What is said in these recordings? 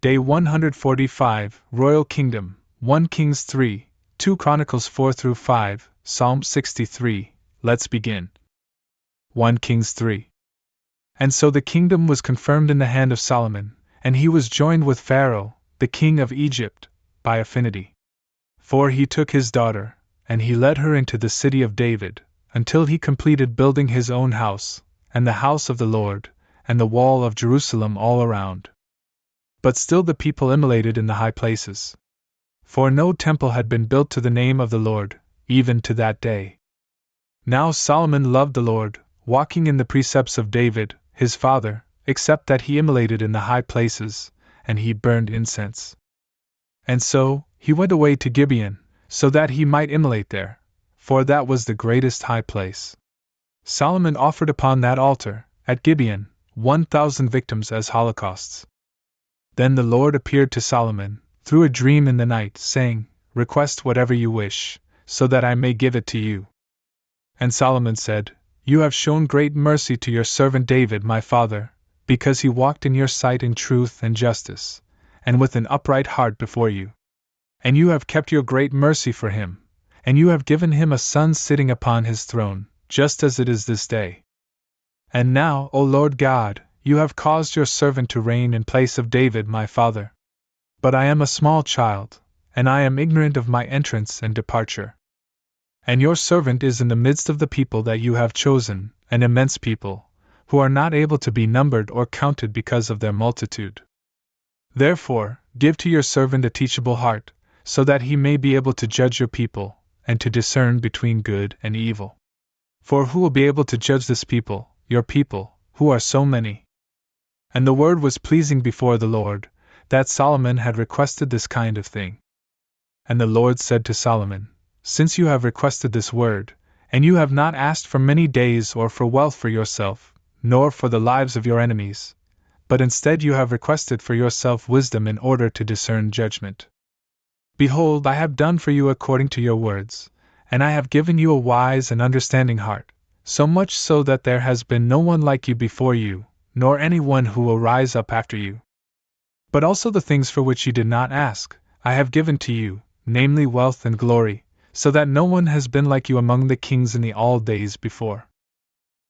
Day 145, Royal Kingdom, 1 Kings 3, 2 Chronicles 4-5, Psalm 63. Let's begin. 1 Kings 3. And so the kingdom was confirmed in the hand of Solomon, and he was joined with Pharaoh, the king of Egypt, by affinity. For he took his daughter, and he led her into the city of David, until he completed building his own house, and the house of the Lord, and the wall of Jerusalem all around. But still the people immolated in the high places. For no temple had been built to the name of the Lord, even to that day. Now Solomon loved the Lord, walking in the precepts of David, his father, except that he immolated in the high places, and he burned incense. And so, he went away to Gibeon, so that he might immolate there, for that was the greatest high place. Solomon offered upon that altar, at Gibeon, 1,000 victims as holocausts. Then the Lord appeared to Solomon, through a dream in the night, saying, Request whatever you wish, so that I may give it to you. And Solomon said, You have shown great mercy to your servant David my father, because he walked in your sight in truth and justice, and with an upright heart before you. And you have kept your great mercy for him, and you have given him a son sitting upon his throne, just as it is this day. And now, O Lord God, you have caused your servant to reign in place of David my father. But I am a small child, and I am ignorant of my entrance and departure. And your servant is in the midst of the people that you have chosen, an immense people, who are not able to be numbered or counted because of their multitude. Therefore, give to your servant a teachable heart, so that he may be able to judge your people, and to discern between good and evil. For who will be able to judge this people, your people, who are so many? And the word was pleasing before the Lord, that Solomon had requested this kind of thing. And the Lord said to Solomon, Since you have requested this word, and you have not asked for many days or for wealth for yourself, nor for the lives of your enemies, but instead you have requested for yourself wisdom in order to discern judgment. Behold, I have done for you according to your words, and I have given you a wise and understanding heart, so much so that there has been no one like you before you, nor any one who will rise up after you. But also the things for which you did not ask, I have given to you, namely wealth and glory, so that no one has been like you among the kings in the all days before.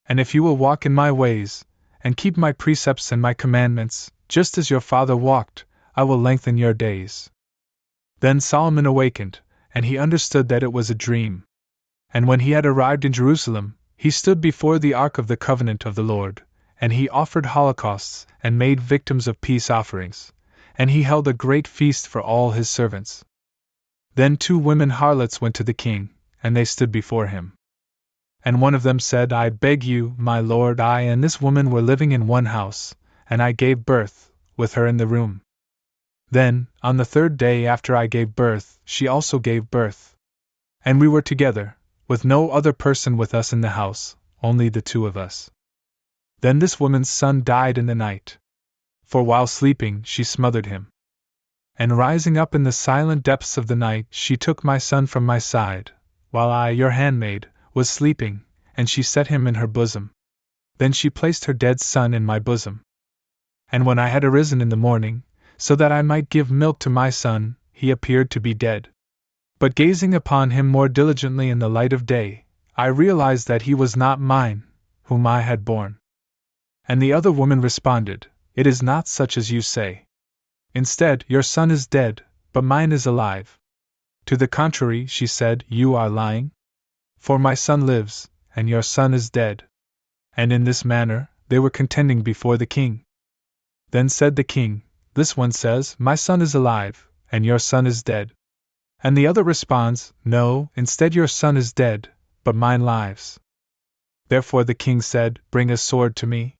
And if you will walk in my ways, and keep my precepts and my commandments, just as your father walked, I will lengthen your days. Then Solomon awakened, and he understood that it was a dream. And when he had arrived in Jerusalem, he stood before the ark of the covenant of the Lord, and he offered holocausts, and made victims of peace offerings, and he held a great feast for all his servants. Then 2 women harlots went to the king, and they stood before him. And one of them said, I beg you, my lord, I and this woman were living in one house, and I gave birth, with her in the room. Then, on the 3rd day after I gave birth, she also gave birth. And we were together, with no other person with us in the house, only the 2 of us. Then this woman's son died in the night. For while sleeping, she smothered him. And rising up in the silent depths of the night, she took my son from my side, while I, your handmaid, was sleeping, and she set him in her bosom. Then she placed her dead son in my bosom. And when I had arisen in the morning, so that I might give milk to my son, he appeared to be dead. But gazing upon him more diligently in the light of day, I realized that he was not mine, whom I had borne. And the other woman responded, It is not such as you say. Instead, your son is dead, but mine is alive. To the contrary, she said, You are lying? For my son lives, and your son is dead. And in this manner, they were contending before the king. Then said the king, This one says, My son is alive, and your son is dead. And the other responds, No, instead your son is dead, but mine lives. Therefore the king said, Bring a sword to me.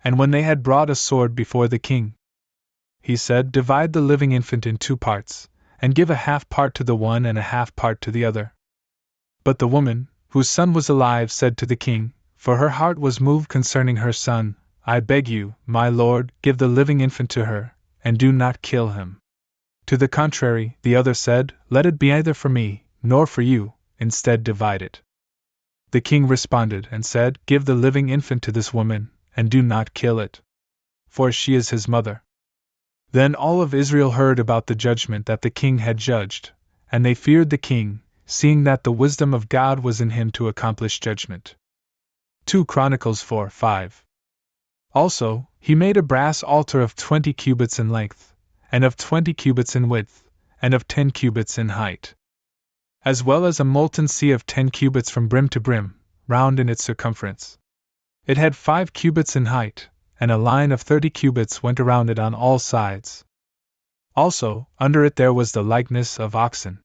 And when they had brought a sword before the king, he said, Divide the living infant in 2 parts, and give a half part to the one and a half part to the other. But the woman, whose son was alive, said to the king, for her heart was moved concerning her son, I beg you, my lord, give the living infant to her, and do not kill him. To the contrary, the other said, Let it be neither for me, nor for you, instead divide it. The king responded and said, Give the living infant to this woman, and do not kill it. For she is his mother. Then all of Israel heard about the judgment that the king had judged, and they feared the king, seeing that the wisdom of God was in him to accomplish judgment. 2 Chronicles 4:5. Also, he made a brass altar of 20 cubits in length, and of 20 cubits in width, and of 10 cubits in height, as well as a molten sea of 10 cubits from brim to brim, round in its circumference. It had 5 cubits in height, and a line of 30 cubits went around it on all sides. Also, under it there was the likeness of oxen.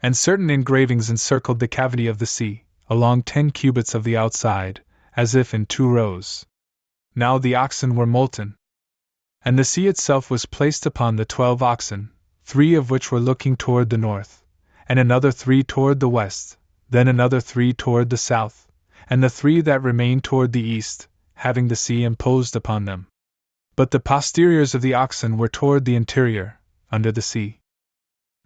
And certain engravings encircled the cavity of the sea, along 10 cubits of the outside, as if in 2 rows. Now the oxen were molten. And the sea itself was placed upon the 12 oxen, 3 of which were looking toward the north, and another 3 toward the west, then another 3 toward the south, and the 3 that remained toward the east, having the sea imposed upon them. But the posteriors of the oxen were toward the interior, under the sea.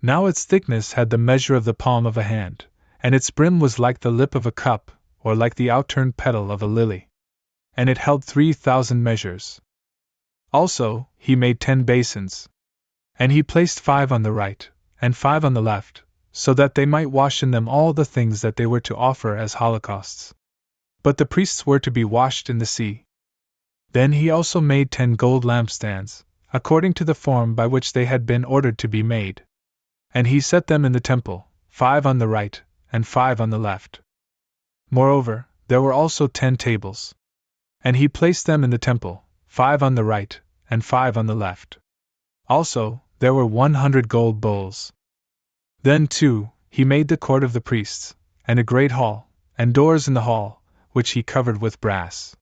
Now its thickness had the measure of the palm of a hand, and its brim was like the lip of a cup, or like the outturned petal of a lily. And it held 3,000 measures. Also, he made 10 basins. And he placed 5 on the right, and 5 on the left, so that they might wash in them all the things that they were to offer as holocausts. But the priests were to be washed in the sea. Then he also made 10 gold lampstands, according to the form by which they had been ordered to be made. And he set them in the temple, 5 on the right, and 5 on the left. Moreover, there were also 10 tables. And he placed them in the temple, 5 on the right, and 5 on the left. Also, there were 100 gold bowls. Then, too, he made the court of the priests, and a great hall, and doors in the hall, which he covered with brass.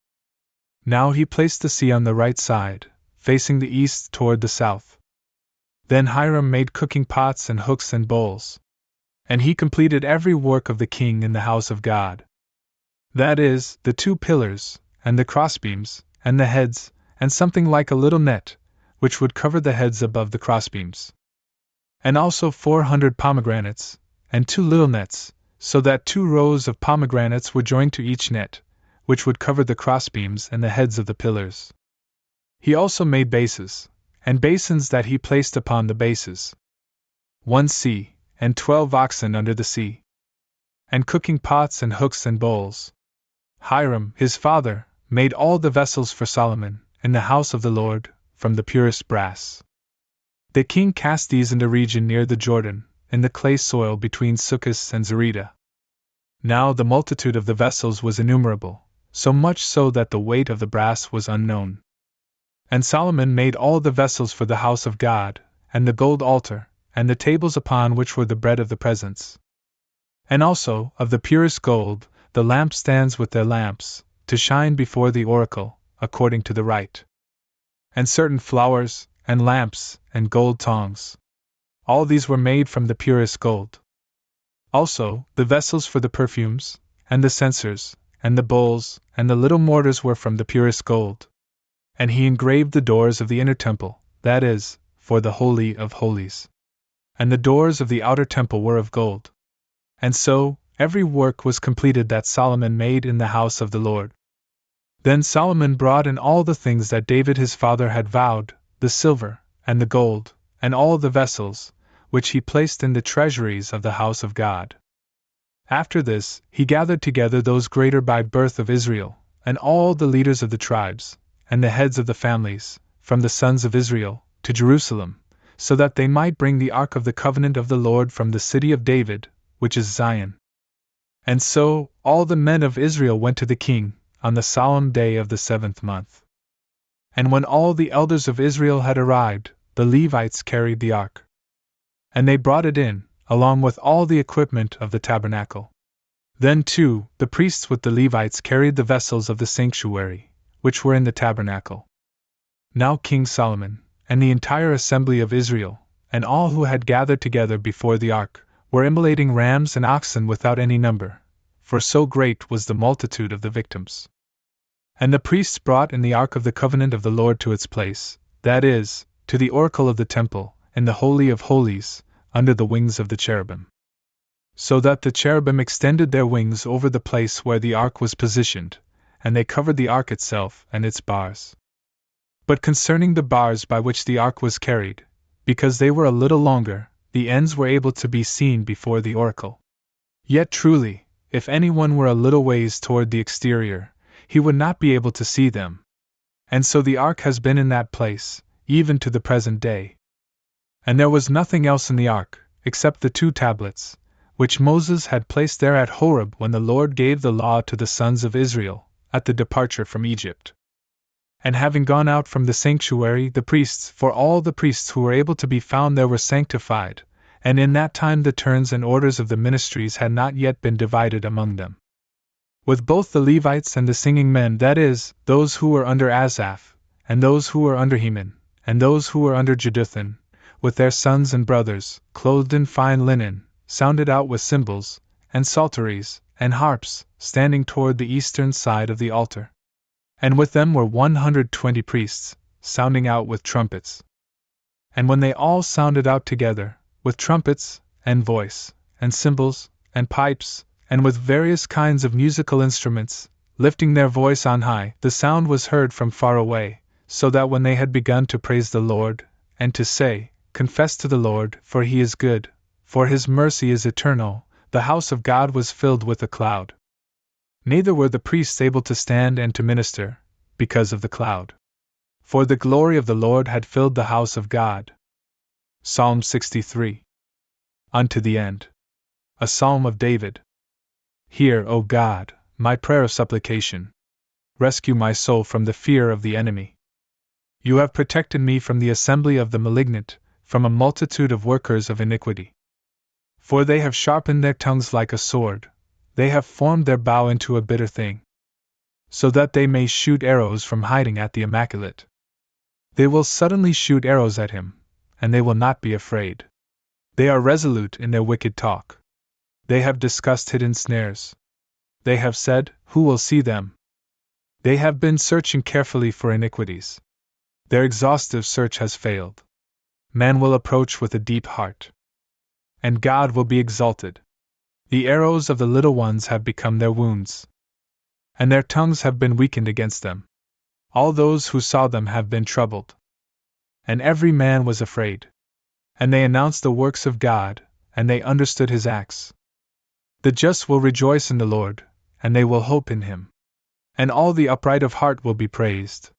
Now he placed the sea on the right side, facing the east toward the south. Then Hiram made cooking pots and hooks and bowls. And he completed every work of the king in the house of God. That is, the 2 pillars, and the crossbeams, and the heads, and something like a little net, which would cover the heads above the crossbeams. And also 400 pomegranates, and 2 little nets, so that 2 rows of pomegranates were joined to each net, which would cover the crossbeams and the heads of the pillars. He also made bases, and basins that he placed upon the bases. 1 sea, and 12 oxen under the sea. And cooking pots and hooks and bowls. Hiram, his father, made all the vessels for Solomon, in the house of the Lord, from the purest brass. The king cast these in the region near the Jordan, in the clay soil between Succoth and Zereda. Now the multitude of the vessels was innumerable, so much so that the weight of the brass was unknown. And Solomon made all the vessels for the house of God, and the gold altar, and the tables upon which were the bread of the presence. And also, of the purest gold, the lampstands with their lamps, to shine before the oracle, according to the rite. And certain flowers, and lamps, and gold tongs. All these were made from the purest gold. Also, the vessels for the perfumes, and the censers, and the bowls, and the little mortars were from the purest gold. And he engraved the doors of the inner temple, that is, for the Holy of Holies. And the doors of the outer temple were of gold. And so, every work was completed that Solomon made in the house of the Lord. Then Solomon brought in all the things that David his father had vowed, the silver, and the gold, and all the vessels, which he placed in the treasuries of the house of God. After this, he gathered together those greater by birth of Israel, and all the leaders of the tribes, and the heads of the families, from the sons of Israel, to Jerusalem, so that they might bring the ark of the covenant of the Lord from the city of David, which is Zion. And so, all the men of Israel went to the king, on the solemn day of the 7th month. And when all the elders of Israel had arrived, the Levites carried the ark. And they brought it in, along with all the equipment of the tabernacle. Then too, the priests with the Levites carried the vessels of the sanctuary, which were in the tabernacle. Now King Solomon, and the entire assembly of Israel, and all who had gathered together before the ark, were immolating rams and oxen without any number, for so great was the multitude of the victims. And the priests brought in the ark of the covenant of the Lord to its place, that is, to the oracle of the temple, in the Holy of Holies, under the wings of the cherubim. So that the cherubim extended their wings over the place where the ark was positioned, and they covered the ark itself and its bars. But concerning the bars by which the ark was carried, because they were a little longer, the ends were able to be seen before the oracle. Yet truly, if anyone were a little ways toward the exterior, he would not be able to see them. And so the ark has been in that place, even to the present day. And there was nothing else in the ark, except the 2 tablets, which Moses had placed there at Horeb when the Lord gave the law to the sons of Israel, at the departure from Egypt. And having gone out from the sanctuary, the priests, for all the priests who were able to be found there were sanctified, and in that time the turns and orders of the ministries had not yet been divided among them. With both the Levites and the singing men, that is, those who were under Asaph, and those who were under Heman, and those who were under Jeduthun, with their sons and brothers, clothed in fine linen, sounded out with cymbals, and psalteries, and harps, standing toward the eastern side of the altar. And with them were 120 priests, sounding out with trumpets. And when they all sounded out together, with trumpets, and voice, and cymbals, and pipes, and with various kinds of musical instruments, lifting their voice on high, the sound was heard from far away, so that when they had begun to praise the Lord, and to say, Confess to the Lord, for he is good, for his mercy is eternal, the house of God was filled with a cloud. Neither were the priests able to stand and to minister, because of the cloud. For the glory of the Lord had filled the house of God. Psalm 63. Unto the end. A Psalm of David. Hear, O God, my prayer of supplication. Rescue my soul from the fear of the enemy. You have protected me from the assembly of the malignant, from a multitude of workers of iniquity. For they have sharpened their tongues like a sword, they have formed their bow into a bitter thing, so that they may shoot arrows from hiding at the immaculate. They will suddenly shoot arrows at him, and they will not be afraid. They are resolute in their wicked talk. They have discussed hidden snares. They have said, Who will see them? They have been searching carefully for iniquities. Their exhaustive search has failed. Man will approach with a deep heart, and God will be exalted. The arrows of the little ones have become their wounds, and their tongues have been weakened against them. All those who saw them have been troubled, and every man was afraid. And they announced the works of God, and they understood his acts. The just will rejoice in the Lord, and they will hope in him. And all the upright of heart will be praised.